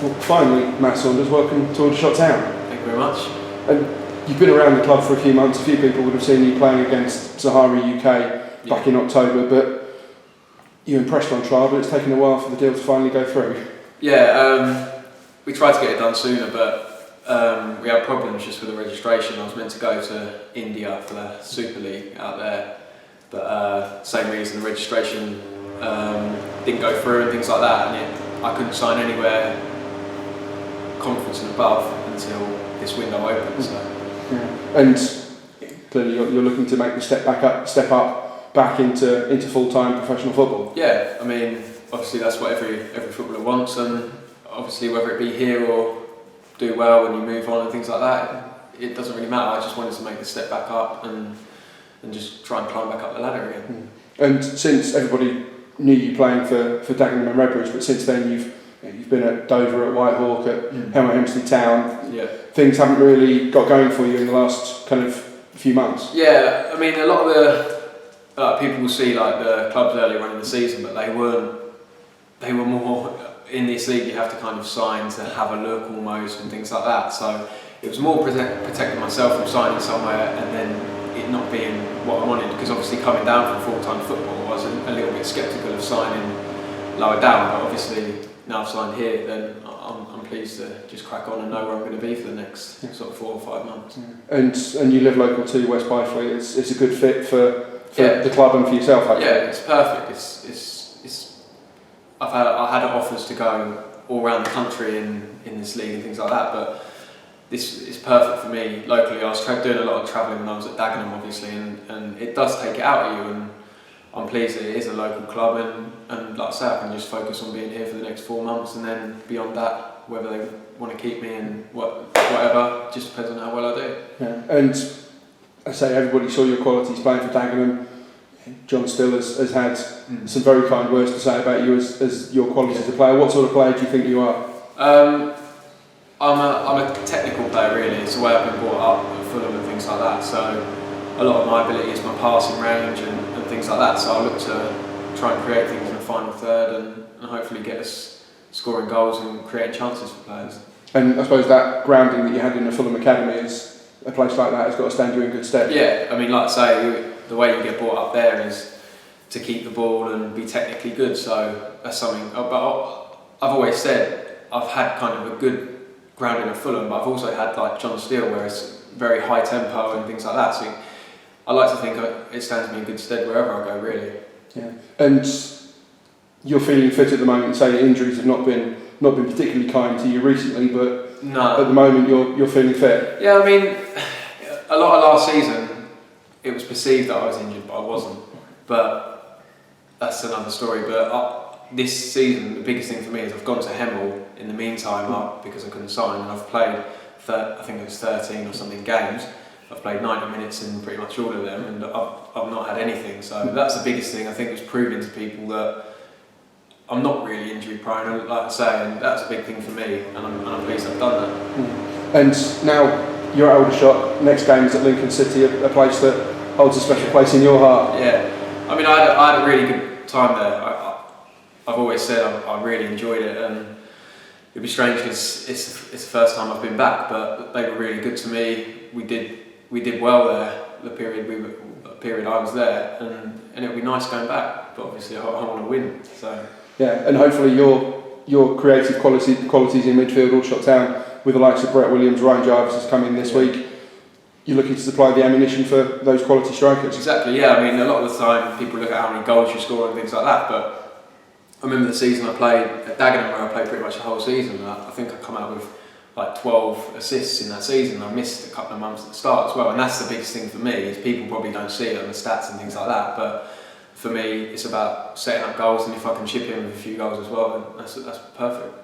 Well, finally, Matt Saunders, welcome to Aldershot Town. Thank you very much. And you've been around the club for a few months. A few people would have seen you playing against Sahara UK back in October, but you impressed on trial, but it's taken a while for the deal to finally go through. Yeah, we tried to get it done sooner, but we had problems just with the registration. I was meant to go to India for the Super League out there, but same reason, the registration didn't go through and things like that, and I couldn't sign anywhere conference and above until this window opened. So. Yeah. And clearly you're looking to make the step up back into full-time professional football. Yeah, I mean, obviously that's what every footballer wants, and obviously whether it be here or do well when you move on and things like that, it doesn't really matter. I just wanted to make the step back up and just try and climb back up the ladder again. And since everybody knew you playing for Dagenham and Redbridge, but since then you've been at Dover, at Whitehawk, at Hemel Hempstead Town. Yeah. Things haven't really got going for you in the last kind of few months. Yeah, I mean, a lot of the people will see like the clubs earlier on in the season, but they were more in this league. You have to kind of sign to have a look almost and things like that. So it was more protecting myself from signing somewhere and then it not being what I wanted. Because obviously coming down from full-time football, I was a little bit sceptical of signing lower down. But obviously now I've signed here, then I'm pleased to just crack on and know where I'm going to be for the next sort of 4 or 5 months. Yeah. And you live local to West Byfleet. It's a good fit for the club and for yourself. Actually. Yeah, it's perfect. I had offers to go all around the country in this league and things like that, but this is perfect for me locally. I was doing a lot of travelling when I was at Dagenham, obviously, and it does take it out of you. And I'm pleased that it is a local club, and like I say, I can just focus on being here for the next 4 months, and then beyond that, whether they want to keep me and whatever, just depends on how well I do. Yeah. And I say everybody saw your qualities playing for Dagenham. John Still has had some very kind words to say about you as your qualities as a player. What sort of player do you think you are? I'm a technical player, really. It's the way I've been brought up at Fulham and things like that. So a lot of my ability is my passing range and things like that. So I look to try and create things in the final third and hopefully get us scoring goals and creating chances for players. And I suppose that grounding that you had in the Fulham Academy is a place like that has got to stand you in good stead. Yeah, I mean, like I say, the way you get brought up there is to keep the ball and be technically good. So that's something. But I've always said I've had kind of a good grounding at Fulham, but I've also had like John Steele, where it's very high tempo and things like that. So I like to think it stands me in good stead wherever I go, really. Yeah. And you're feeling fit at the moment. Say injuries have not been particularly kind to you recently, but no. At the moment you're feeling fit. Yeah, I mean, a lot of last season it was perceived that I was injured, but I wasn't. But that's another story. But this season, the biggest thing for me is I've gone to Hemel in the meantime because I couldn't sign, and I've played I think it was 13 or something games. I've played 90 minutes in pretty much all of them, and I've not had anything. So that's the biggest thing. I think it's proving to people that I'm not really injury prone, like I say, and that's a big thing for me, and I'm pleased I've done that. And now you're at Aldershot. Next game is at Lincoln City, a place that holds a special place in your heart. Yeah, I mean, I had a really good time there. I've always said I really enjoyed it, and it'd be strange because it's the first time I've been back, but they were really good to me. We did well there. The period I was there, and it'll be nice going back. But obviously, I want to win. So yeah, and hopefully your creative qualities in midfield, Aldershot Town, with the likes of Brett Williams, Ryan Jarvis has come in this week. You're looking to supply the ammunition for those quality strikers. Exactly. Yeah. I mean, a lot of the time people look at how many goals you score and things like that, but I remember the season I played at Dagenham, where I played pretty much the whole season. I think I come out with like 12 assists in that season. I missed a couple of months at the start as well, and that's the biggest thing for me. Is people probably don't see it on the stats and things like that, but for me, it's about setting up goals, and if I can chip in with a few goals as well, then that's perfect.